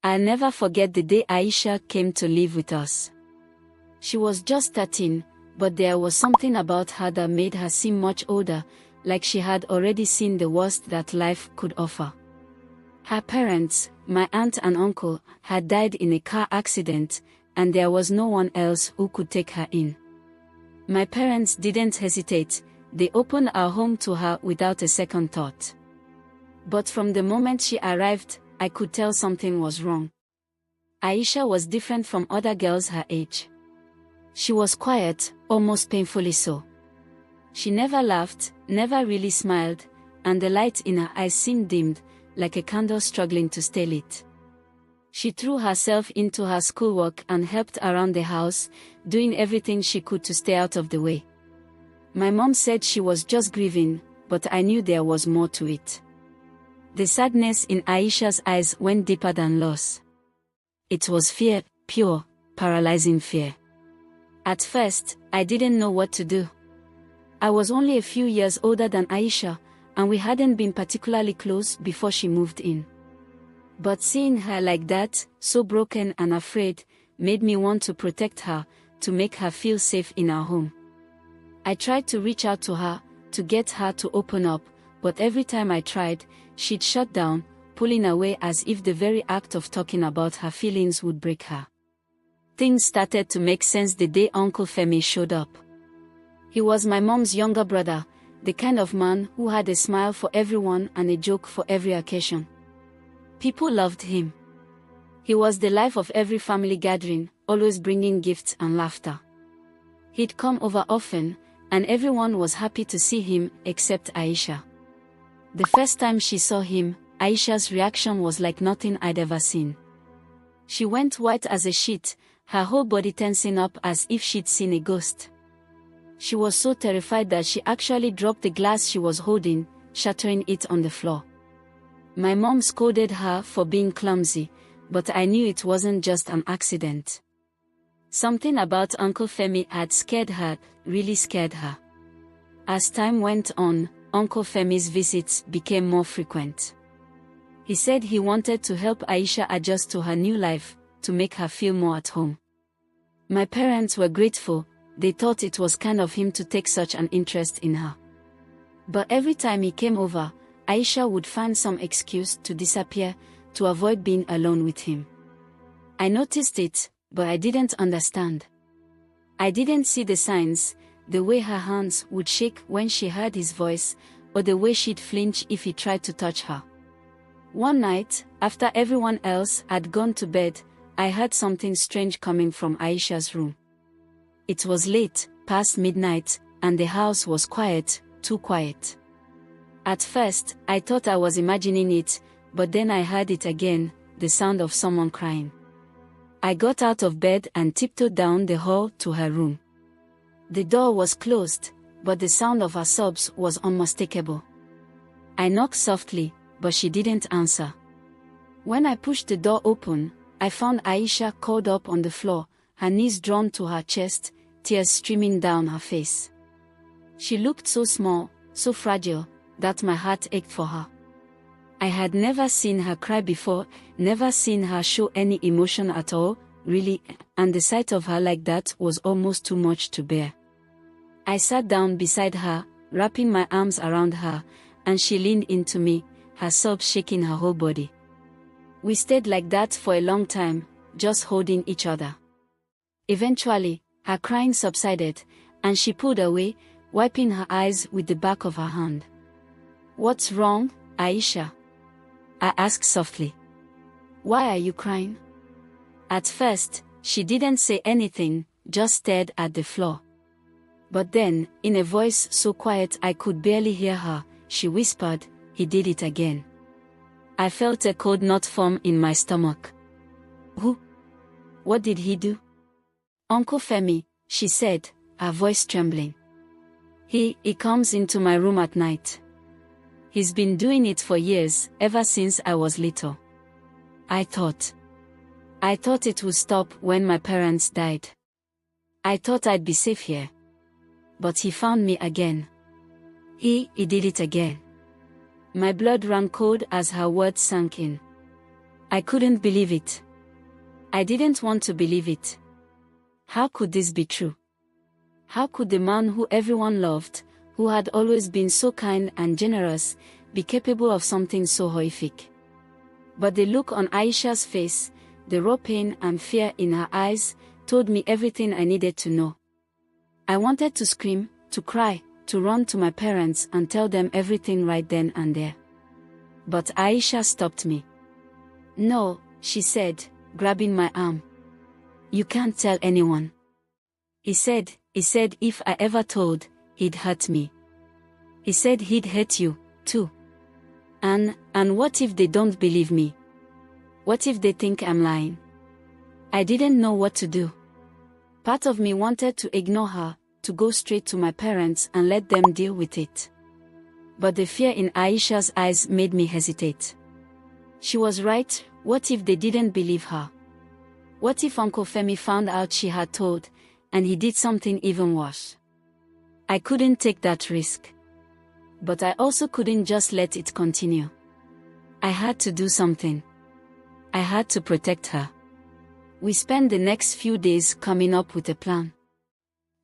I'll never forget the day Aisha came to live with us. She was just 13, but there was something about her that made her seem much older, like she had already seen the worst that life could offer. Her parents, my aunt and uncle, had died in a car accident, and there was no one else who could take her in. My parents didn't hesitate, they opened our home to her without a second thought. But from the moment she arrived, I could tell something was wrong. Aisha was different from other girls her age. She was quiet, almost painfully so. She never laughed, never really smiled, and the light in her eyes seemed dimmed, like a candle struggling to stay lit. She threw herself into her schoolwork and helped around the house, doing everything she could to stay out of the way. My mom said she was just grieving, but I knew there was more to it. The sadness in Aisha's eyes went deeper than loss. It was fear, pure, paralyzing fear. At first, I didn't know what to do. I was only a few years older than Aisha, and we hadn't been particularly close before she moved in. But seeing her like that, so broken and afraid, made me want to protect her, to make her feel safe in our home. I tried to reach out to her, to get her to open up, but every time I tried, she'd shut down, pulling away as if the very act of talking about her feelings would break her. Things started to make sense the day Uncle Femi showed up. He was my mom's younger brother, the kind of man who had a smile for everyone and a joke for every occasion. People loved him. He was the life of every family gathering, always bringing gifts and laughter. He'd come over often, and everyone was happy to see him, except Aisha. The first time she saw him, Aisha's reaction was like nothing I'd ever seen. She went white as a sheet, her whole body tensing up as if she'd seen a ghost. She was so terrified that she actually dropped the glass she was holding, shattering it on the floor. My mom scolded her for being clumsy, but I knew it wasn't just an accident. Something about Uncle Femi had scared her, really scared her. As time went on, Uncle Femi's visits became more frequent. He said he wanted to help Aisha adjust to her new life, to make her feel more at home. My parents were grateful, they thought it was kind of him to take such an interest in her. But every time he came over, Aisha would find some excuse to disappear, to avoid being alone with him. I noticed it, but I didn't understand. I didn't see the signs, the way her hands would shake when she heard his voice, or the way she'd flinch if he tried to touch her. One night, after everyone else had gone to bed, I heard something strange coming from Aisha's room. It was late, past midnight, and the house was quiet, too quiet. At first, I thought I was imagining it, but then I heard it again, the sound of someone crying. I got out of bed and tiptoed down the hall to her room. The door was closed, but the sound of her sobs was unmistakable. I knocked softly, but she didn't answer. When I pushed the door open, I found Aisha curled up on the floor, her knees drawn to her chest, tears streaming down her face. She looked so small, so fragile, that my heart ached for her. I had never seen her cry before, never seen her show any emotion at all, really, and the sight of her like that was almost too much to bear. I sat down beside her, wrapping my arms around her, and she leaned into me, her sobs shaking her whole body. We stayed like that for a long time, just holding each other. Eventually, her crying subsided, and she pulled away, wiping her eyes with the back of her hand. "What's wrong, Aisha?" I asked softly. "Why are you crying?" At first, she didn't say anything, just stared at the floor. But then, in a voice so quiet I could barely hear her, she whispered, "He did it again." I felt a cold knot form in my stomach. "Who? What did he do?" "Uncle Femi," she said, her voice trembling. He comes into my room at night. He's been doing it for years, ever since I was little. I thought it would stop when my parents died. I thought I'd be safe here. But he found me again. He did it again." My blood ran cold as her words sank in. I couldn't believe it. I didn't want to believe it. How could this be true? How could the man who everyone loved, who had always been so kind and generous, be capable of something so horrific? But the look on Aisha's face, the raw pain and fear in her eyes, told me everything I needed to know. I wanted to scream, to cry, to run to my parents and tell them everything right then and there. But Aisha stopped me. "No," she said, grabbing my arm. "You can't tell anyone." He said if I ever told, he'd hurt me. He said he'd hurt you, too. And what if they don't believe me? What if they think I'm lying? I didn't know what to do. Part of me wanted to ignore her, to go straight to my parents and let them deal with it. But the fear in Aisha's eyes made me hesitate. She was right. What if they didn't believe her? What if Uncle Femi found out she had told, and he did something even worse? I couldn't take that risk. But I also couldn't just let it continue. I had to do something. I had to protect her. We spent the next few days coming up with a plan.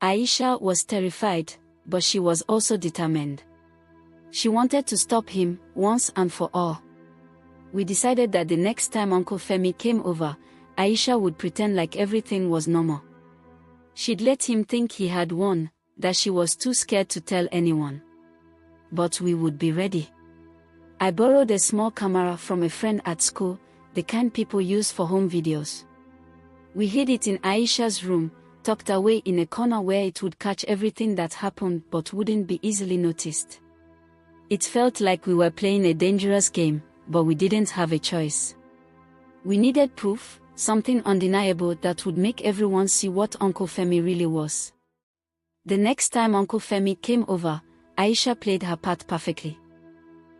Aisha was terrified, but she was also determined. She wanted to stop him, once and for all. We decided that the next time Uncle Femi came over, Aisha would pretend like everything was normal. She'd let him think he had won, that she was too scared to tell anyone. But we would be ready. I borrowed a small camera from a friend at school, the kind people use for home videos. We hid it in Aisha's room, tucked away in a corner where it would catch everything that happened but wouldn't be easily noticed. It felt like we were playing a dangerous game, but we didn't have a choice. We needed proof, something undeniable that would make everyone see what Uncle Femi really was. The next time Uncle Femi came over, Aisha played her part perfectly.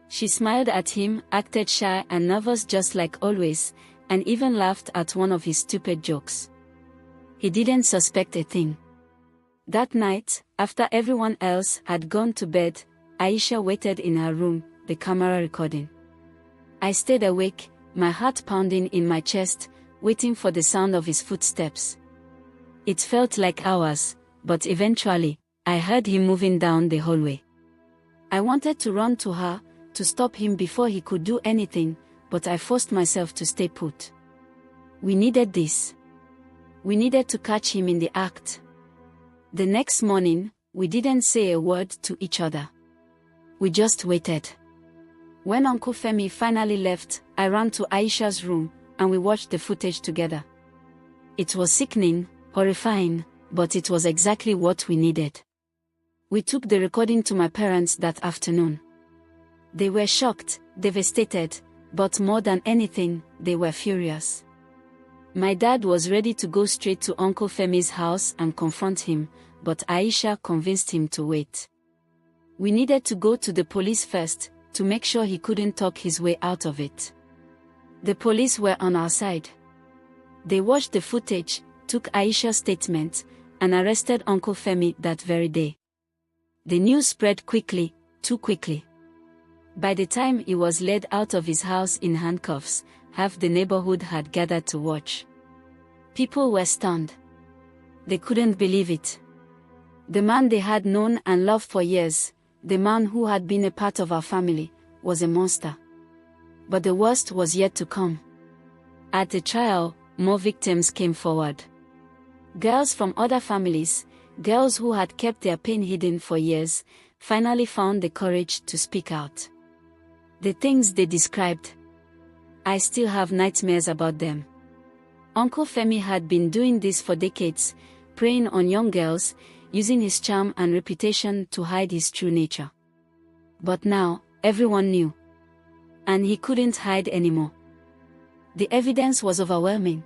She smiled at him, acted shy and nervous just like always, and even laughed at one of his stupid jokes. He didn't suspect a thing. That night, after everyone else had gone to bed, Aisha waited in her room, the camera recording. I stayed awake, my heart pounding in my chest, waiting for the sound of his footsteps. It felt like hours, but eventually, I heard him moving down the hallway. I wanted to run to her, to stop him before he could do anything, but I forced myself to stay put. We needed this. We needed to catch him in the act. The next morning, we didn't say a word to each other. We just waited. When Uncle Femi finally left, I ran to Aisha's room, and we watched the footage together. It was sickening, horrifying, but it was exactly what we needed. We took the recording to my parents that afternoon. They were shocked, devastated, but more than anything, they were furious. My dad was ready to go straight to Uncle Femi's house and confront him, but Aisha convinced him to wait. We needed to go to the police first, to make sure he couldn't talk his way out of it. The police were on our side. They watched the footage, took Aisha's statement, and arrested Uncle Femi that very day. The news spread quickly, too quickly. By the time he was led out of his house in handcuffs, half the neighborhood had gathered to watch. People were stunned. They couldn't believe it. The man they had known and loved for years, the man who had been a part of our family, was a monster. But the worst was yet to come. At the trial, more victims came forward. Girls from other families, girls who had kept their pain hidden for years, finally found the courage to speak out. The things they described, I still have nightmares about them. Uncle Femi had been doing this for decades, preying on young girls, using his charm and reputation to hide his true nature. But now, everyone knew. And he couldn't hide anymore. The evidence was overwhelming.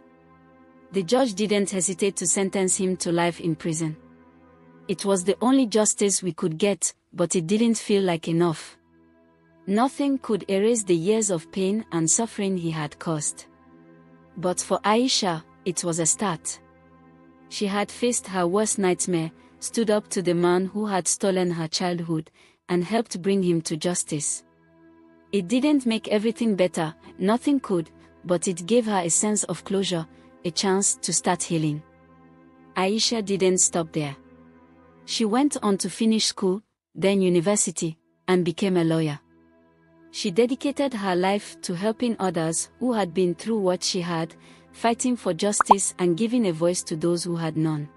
The judge didn't hesitate to sentence him to life in prison. It was the only justice we could get, but it didn't feel like enough. Nothing could erase the years of pain and suffering he had caused. But for Aisha, it was a start. She had faced her worst nightmare, stood up to the man who had stolen her childhood, and helped bring him to justice. It didn't make everything better, nothing could, but it gave her a sense of closure, a chance to start healing. Aisha didn't stop there. She went on to finish school, then university, and became a lawyer. She dedicated her life to helping others who had been through what she had, fighting for justice and giving a voice to those who had none.